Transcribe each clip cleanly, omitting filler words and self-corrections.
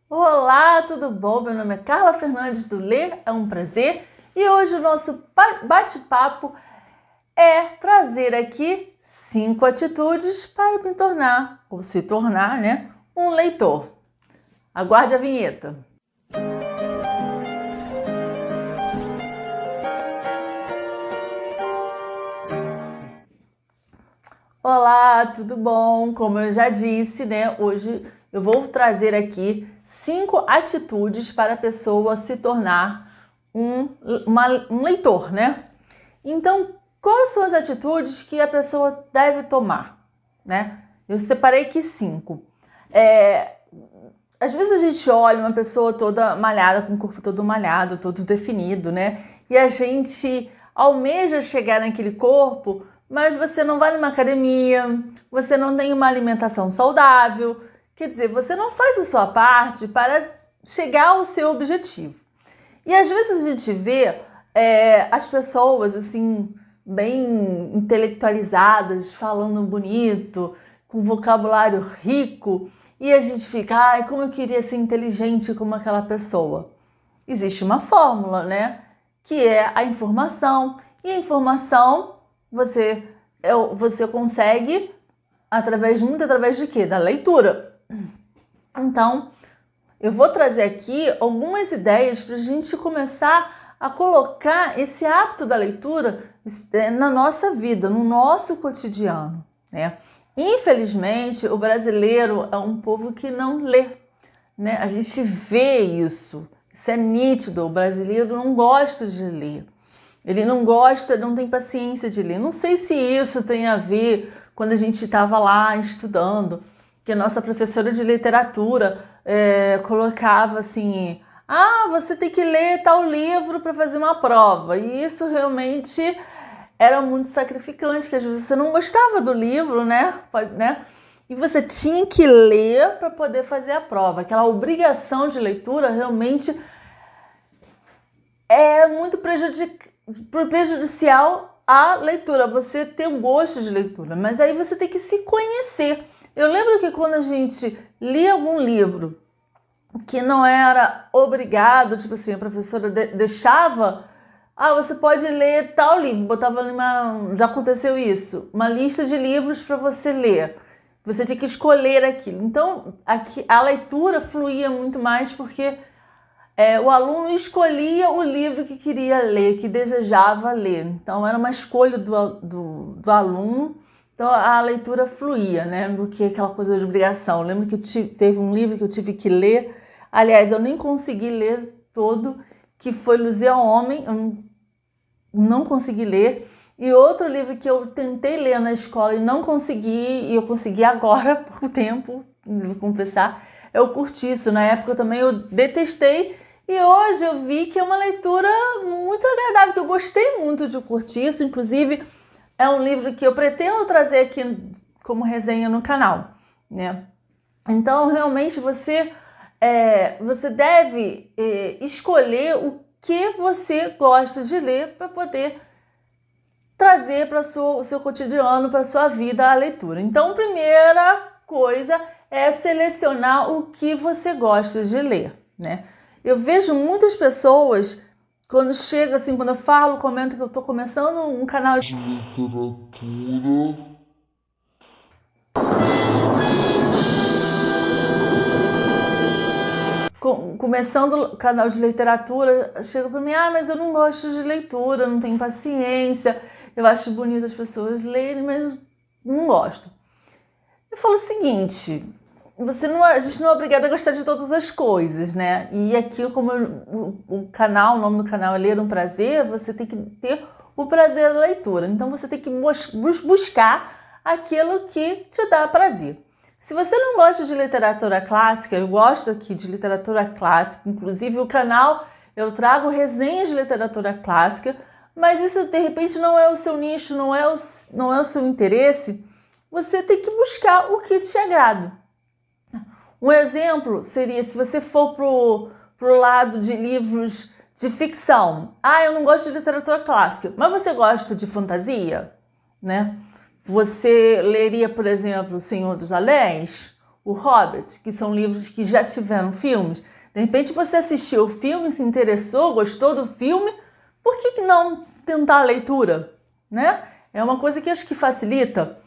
Olá, tudo bom? Meu nome é Carla Fernandes do Ler, é um prazer. E hoje o nosso bate-papo é trazer aqui 5 atitudes para me tornar, ou se tornar, um leitor. Aguarde a vinheta. Olá, tudo bom? Como eu já disse, hoje eu vou trazer aqui 5 atitudes para a pessoa se tornar um leitor, Então, quais são as atitudes que a pessoa deve tomar, Eu separei aqui 5. Às vezes a gente olha uma pessoa toda malhada, com o corpo todo malhado, todo definido, E a gente almeja chegar naquele corpo, mas você não vai numa academia, você não tem uma alimentação saudável, quer dizer, você não faz a sua parte para chegar ao seu objetivo. E às vezes a gente vê as pessoas assim, bem intelectualizadas, falando bonito, com vocabulário rico, e a gente fica, ai, como eu queria ser inteligente como aquela pessoa. Existe uma fórmula, que é a informação, e a informação você consegue muito através de quê? Da leitura. Então, eu vou trazer aqui algumas ideias para a gente começar a colocar esse hábito da leitura na nossa vida, no nosso cotidiano, Infelizmente, o brasileiro é um povo que não lê, A gente vê isso é nítido, o brasileiro não gosta de ler. Ele não gosta, não tem paciência de ler. Não sei se isso tem a ver quando a gente estava lá estudando, que a nossa professora de literatura colocava assim, você tem que ler tal livro para fazer uma prova. E isso realmente era muito sacrificante, que às vezes você não gostava do livro, E você tinha que ler para poder fazer a prova. Aquela obrigação de leitura realmente é muito prejudicial à leitura, você ter um gosto de leitura, mas aí você tem que se conhecer. Eu lembro que quando a gente lia algum livro que não era obrigado, tipo assim, a professora deixava, você pode ler tal livro, botava ali já aconteceu isso, uma lista de livros para você ler. Você tinha que escolher aquilo. Então, a leitura fluía muito mais porque o aluno escolhia o livro que queria ler, que desejava ler. Então, era uma escolha do aluno. Então, a leitura fluía, do que aquela coisa de obrigação. Eu lembro que teve um livro que eu tive que ler. Aliás, eu nem consegui ler todo, que foi Luzia Homem. Eu não consegui ler. E outro livro que eu tentei ler na escola e não consegui, e eu consegui agora, há pouco tempo, vou confessar, é o Cortiço. Na época também eu detestei, e hoje eu vi que é uma leitura muito agradável, que eu gostei muito de O Cortiço. Inclusive, é um livro que eu pretendo trazer aqui como resenha no canal, Então, realmente, você deve escolher o que você gosta de ler para poder trazer para o seu cotidiano, para a sua vida, a leitura. Então, primeira coisa é selecionar o que você gosta de ler, Eu vejo muitas pessoas, quando chega assim, quando eu falo, comento que eu estou começando um canal de literatura. Começando o canal de literatura, chega para mim, mas eu não gosto de leitura, não tenho paciência, eu acho bonito as pessoas lerem, mas não gosto. Eu falo o seguinte, a gente não é obrigada a gostar de todas as coisas, E aqui, como o nome do canal é Ler um Prazer, você tem que ter o prazer da leitura. Então, você tem que buscar aquilo que te dá prazer. Se você não gosta de literatura clássica, eu gosto aqui de literatura clássica, inclusive o canal eu trago resenhas de literatura clássica, mas isso de repente não é o seu nicho, não é o seu interesse, você tem que buscar o que te agrada. Um exemplo seria se você for pro lado de livros de ficção. Eu não gosto de literatura clássica, mas você gosta de fantasia, Você leria, por exemplo, O Senhor dos Anéis, O Hobbit, que são livros que já tiveram filmes. De repente você assistiu o filme, se interessou, gostou do filme, por que não tentar a leitura, né? É uma coisa que acho que facilita.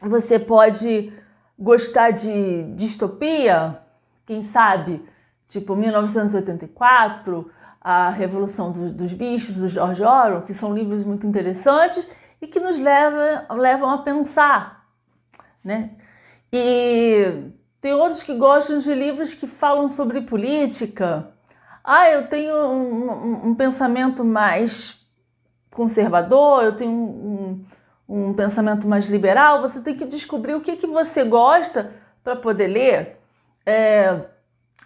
Você pode gostar de distopia, quem sabe, tipo 1984, A Revolução dos Bichos, do George Orwell, que são livros muito interessantes e que nos levam a pensar, né? E tem outros que gostam de livros que falam sobre política. Eu tenho um pensamento mais conservador, eu tenho um pensamento mais liberal. Você tem que descobrir o que você gosta para poder ler.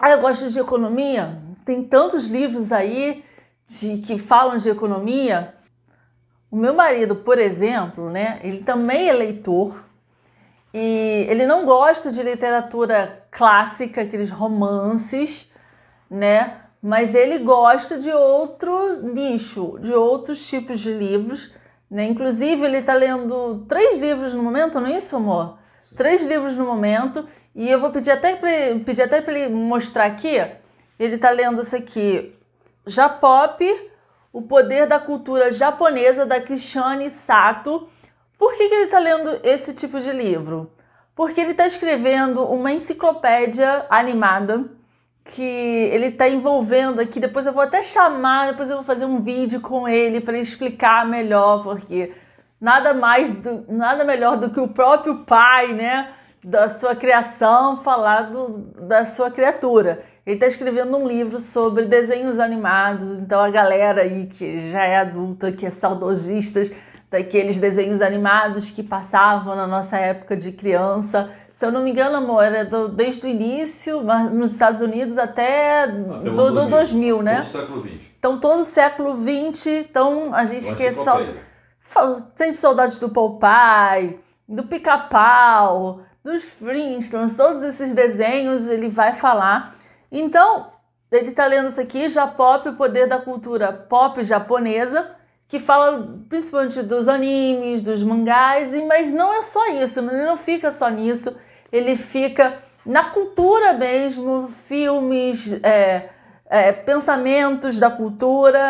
Eu gosto de economia. Tem tantos livros aí que falam de economia. O meu marido, por exemplo, né, ele também é leitor. E ele não gosta de literatura clássica, aqueles romances, né? Mas ele gosta de outro nicho, de outros tipos de livros, né? Inclusive, ele está lendo 3 livros no momento, não é isso, amor? 3 livros no momento. E eu vou pedir até para ele mostrar aqui. Ele está lendo isso aqui, J-Pop, O Poder da Cultura Japonesa, da Christiane Sato. Por que ele está lendo esse tipo de livro? Porque ele está escrevendo uma enciclopédia animada que ele está envolvendo aqui. Depois eu vou até chamar, depois eu vou fazer um vídeo com ele para explicar melhor, porque nada melhor do que o próprio pai, né, da sua criação, falar da sua criatura. Ele está escrevendo um livro sobre desenhos animados, então a galera aí que já é adulta, que é saudosistas daqueles desenhos animados que passavam na nossa época de criança. Se eu não me engano, amor, era desde o início, nos Estados Unidos até do 2000, né? Todo o século XX. Então, todo o século XX, então a gente sente saudades do Popeye, do Pica-Pau, dos Flintstones, todos esses desenhos ele vai falar. Então, ele está lendo isso aqui, J-Pop, O Poder da Cultura Pop Japonesa, que fala principalmente dos animes, dos mangás, mas não é só isso, ele não fica só nisso, ele fica na cultura mesmo, filmes, pensamentos da cultura,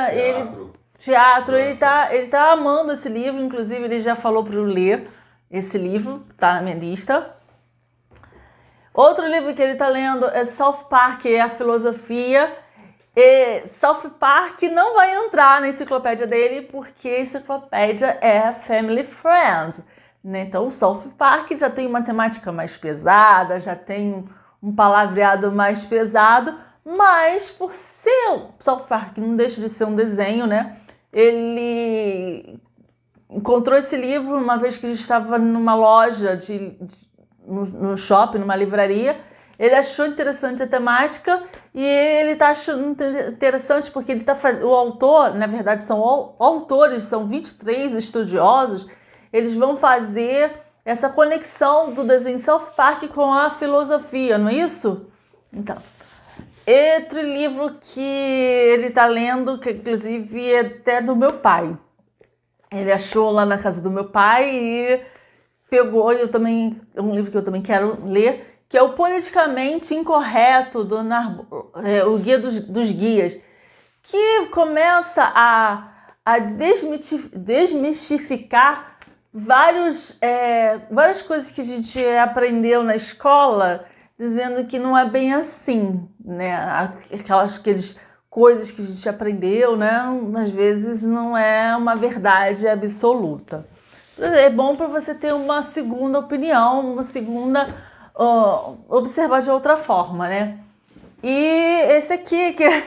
teatro. Ele tá amando esse livro, inclusive ele já falou para eu ler esse livro, tá na minha lista. Outro livro que ele está lendo é South Park, é a filosofia. South Park não vai entrar na enciclopédia dele porque a enciclopédia é Family Friend, né? Então o South Park já tem uma temática mais pesada, já tem um palavreado mais pesado, mas por ser South Park não deixa de ser um desenho, né? Ele encontrou esse livro uma vez que a gente estava numa loja no shopping, numa livraria. Ele achou interessante a temática e ele está achando interessante porque ele o autor, na verdade são autores, são 23 estudiosos, eles vão fazer essa conexão do desenho South Park com a filosofia, não é isso? Então, outro livro que ele está lendo, que inclusive é até do meu pai. Ele achou lá na casa do meu pai e pegou, é um livro que eu também quero ler, que é o Politicamente Incorreto, o Guia dos Guias, que começa a desmistificar várias coisas que a gente aprendeu na escola, dizendo que não é bem assim, né? Aquelas coisas que a gente aprendeu, né? Às vezes não é uma verdade absoluta. É bom para você ter uma segunda opinião, uma segunda... observar de outra forma, né? E esse aqui, que é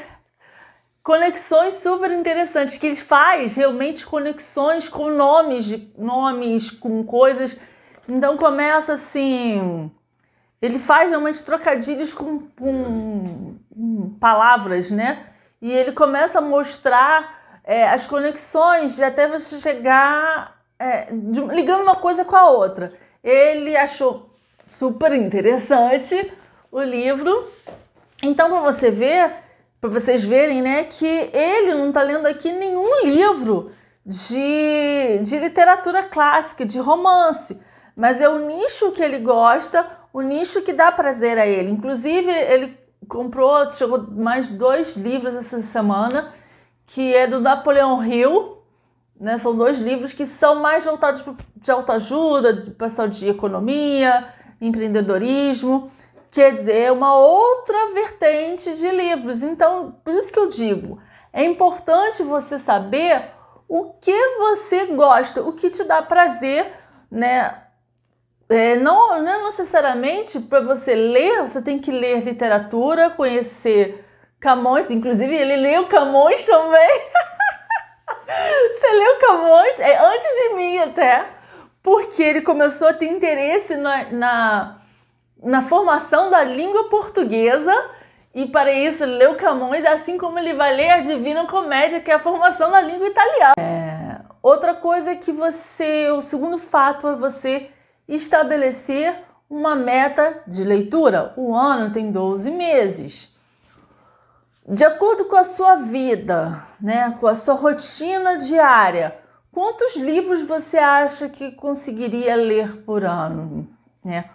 conexões super interessantes, que ele faz realmente conexões com nomes, com coisas. Então começa assim, ele faz realmente trocadilhos com palavras, né? E ele começa a mostrar as conexões até você chegar ligando uma coisa com a outra. Ele achou super interessante o livro. Então, para vocês verem, né, que ele não está lendo aqui nenhum livro de literatura clássica, de romance, mas é o nicho que ele gosta, o nicho que dá prazer a ele. Inclusive, ele chegou mais 2 livros essa semana, que é do Napoleão Hill, né? São 2 livros que são mais voltados de autoajuda, de pessoal de economia, empreendedorismo. Quer dizer, é uma outra vertente de livros. Então, por isso que eu digo, é importante você saber o que você gosta, o que te dá prazer, né? Não necessariamente para você ler, você tem que ler literatura, conhecer Camões, inclusive ele leu Camões também. Você leu Camões? Antes de mim até, porque ele começou a ter interesse na formação da língua portuguesa, e para isso ele leu Camões, assim como ele vai ler a Divina Comédia, que é a formação da língua italiana. Outra coisa que o segundo fato é você estabelecer uma meta de leitura. O ano tem 12 meses. De acordo com a sua vida, né, com a sua rotina diária, quantos livros você acha que conseguiria ler por ano? Né?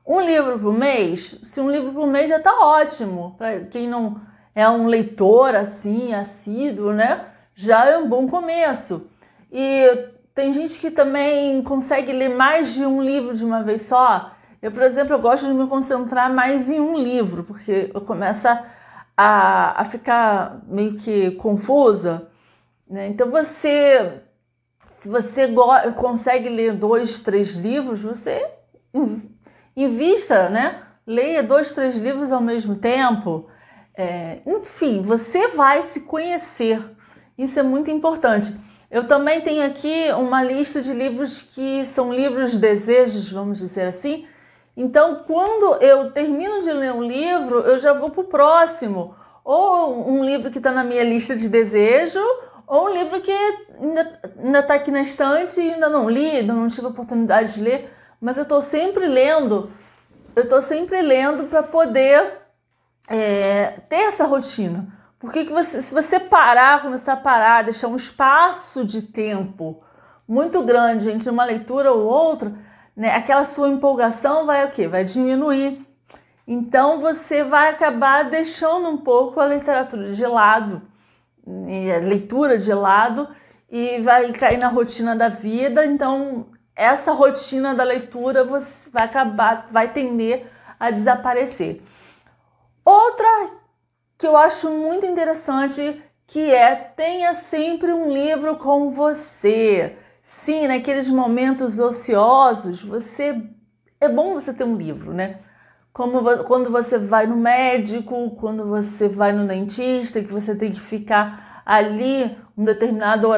1 livro por mês? Se 1 livro por mês já está ótimo. Para quem não é um leitor assim, assíduo, né, já é um bom começo. E tem gente que também consegue ler mais de 1 livro de uma vez só. Eu, por exemplo, eu gosto de me concentrar mais em 1 livro, porque eu começo a ficar meio que confusa, né? Então, se você consegue ler 2, 3 livros, você invista, né? Leia 2, 3 livros ao mesmo tempo. Enfim, você vai se conhecer. Isso é muito importante. Eu também tenho aqui uma lista de livros que são livros desejos, vamos dizer assim. Então, quando eu termino de ler um livro, eu já vou para o próximo. Ou um livro que está na minha lista de desejo, ou um livro que ainda está aqui na estante e ainda não li, ainda não tive a oportunidade de ler. Mas eu estou sempre lendo. Para poder ter essa rotina. Porque se você começar a parar, deixar um espaço de tempo muito grande entre uma leitura ou outra, né, aquela sua empolgação vai o quê? Vai diminuir. Então você vai acabar deixando um pouco a literatura de lado, a leitura de lado, e vai cair na rotina da vida. Então essa rotina da leitura você vai tender a desaparecer. Outra que eu acho muito interessante, que tenha sempre um livro com você. Sim, naqueles momentos ociosos, é bom você ter um livro, né? Como quando você vai no médico, quando você vai no dentista, que você tem que ficar ali um determinado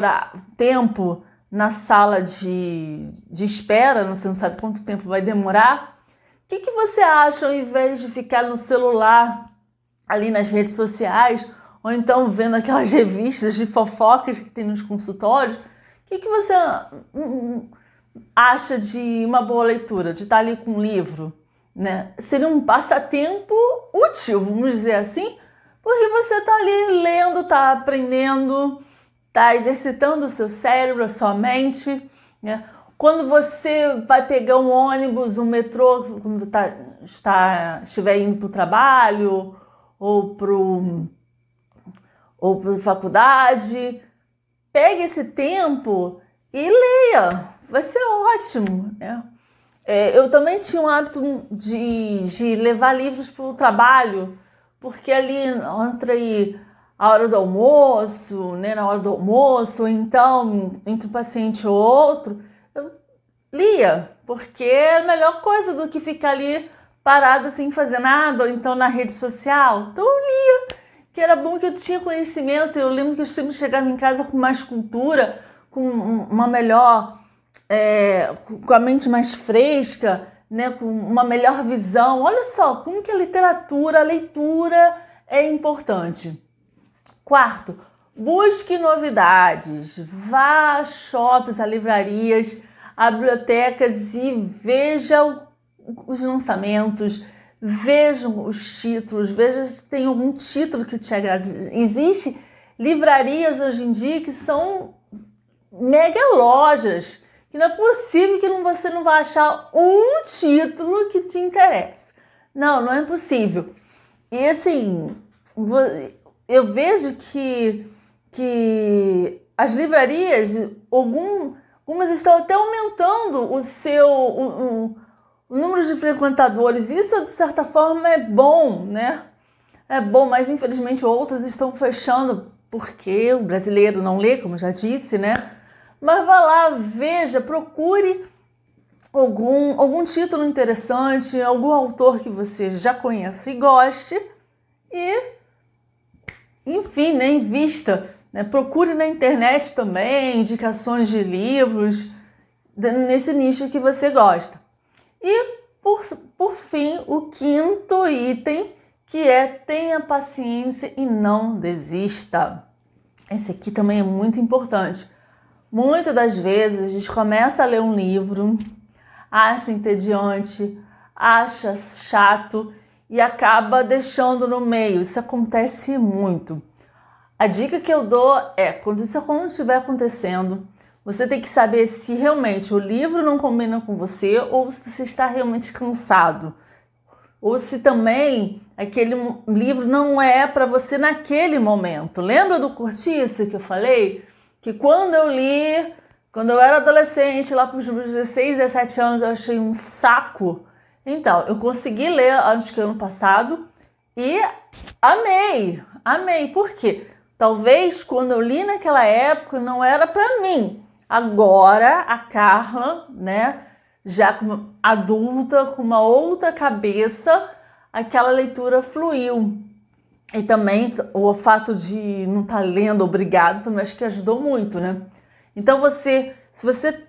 tempo na sala de espera, você não sabe quanto tempo vai demorar. O que você acha, ao invés de ficar no celular, ali nas redes sociais, ou então vendo aquelas revistas de fofocas que tem nos consultórios? O que você acha de uma boa leitura, de estar ali com um livro? Né? Seria um passatempo útil, vamos dizer assim, porque você está ali lendo, está aprendendo, está exercitando o seu cérebro, a sua mente, né? Quando você vai pegar um ônibus, um metrô, quando estiver indo para o trabalho ou para a faculdade, pegue esse tempo e leia, vai ser ótimo, né? Eu também tinha um hábito de levar livros para o trabalho, porque ali entre a hora do almoço, né, na hora do almoço, ou então entre um paciente ou outro, eu lia, porque é a melhor coisa do que ficar ali parada sem fazer nada, ou então na rede social. Então eu lia, que era bom, que eu tinha conhecimento. Eu lembro que eu sempre chegava em casa com mais cultura, com uma melhor, com a mente mais fresca, né, com uma melhor visão. Olha só como que a leitura é importante. 4, busque novidades, vá a shoppings, a livrarias, a bibliotecas e veja os lançamentos, vejam os títulos, veja se tem algum título que te agrade. Existem livrarias hoje em dia que são mega lojas, que não é possível que você não vai achar um título que te interesse. Não, não é possível. E assim, eu vejo que as livrarias, algumas estão até aumentando o número de frequentadores. Isso, de certa forma, é bom, né? É bom, mas infelizmente outras estão fechando porque o brasileiro não lê, como já disse, né? Mas vá lá, veja, procure algum título interessante, algum autor que você já conhece e goste e, enfim, né, invista. Né? Procure na internet também indicações de livros nesse nicho que você gosta. E, por fim, o quinto item, que é tenha paciência e não desista. Esse aqui também é muito importante. Muitas das vezes a gente começa a ler um livro, acha entediante, acha chato e acaba deixando no meio. Isso acontece muito. A dica que eu dou é, quando isso estiver acontecendo, você tem que saber se realmente o livro não combina com você ou se você está realmente cansado. Ou se também aquele livro não é para você naquele momento. Lembra do Cortiço que eu falei? Que quando eu era adolescente, lá para os meus 16, 17 anos, eu achei um saco. Então, eu consegui ler acho que ano passado e amei. Por quê? Talvez quando eu li naquela época não era para mim. Agora a Carla, né, já como adulta, com uma outra cabeça, aquela leitura fluiu. E também o fato de não estar lendo obrigado também acho que ajudou muito, né? Então se você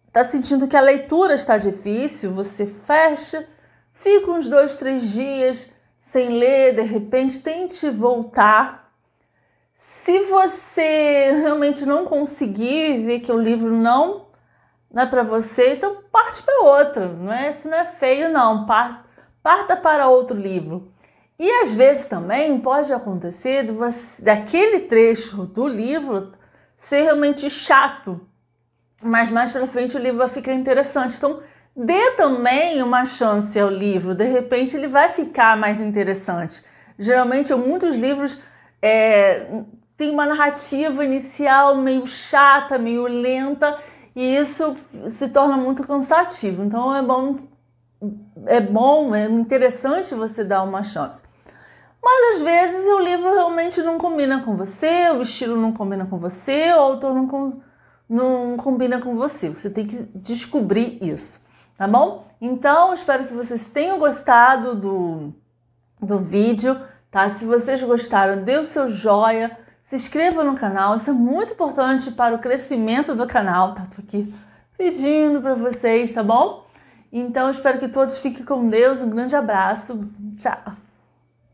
está sentindo que a leitura está difícil, você fecha, fica uns 2, 3 dias sem ler, de repente tente voltar. Se você realmente não conseguir ver que o livro não é para você, então parte para outra, não é? Isso não é feio, não. Parta para outro livro. E às vezes também pode acontecer daquele trecho do livro ser realmente chato, mas mais para frente o livro vai ficar interessante. Então dê também uma chance ao livro, de repente ele vai ficar mais interessante. Geralmente muitos livros tem uma narrativa inicial meio chata, meio lenta, e isso se torna muito cansativo. Então é interessante você dar uma chance. Mas às vezes o livro realmente não combina com você, o estilo não combina com você, o autor não combina com você. Você tem que descobrir isso, tá bom? Então, espero que vocês tenham gostado do vídeo, tá? Se vocês gostaram, dê o seu joinha, se inscreva no canal, isso é muito importante para o crescimento do canal, tá? Tô aqui pedindo para vocês, tá bom? Então, espero que todos fiquem com Deus, um grande abraço, tchau!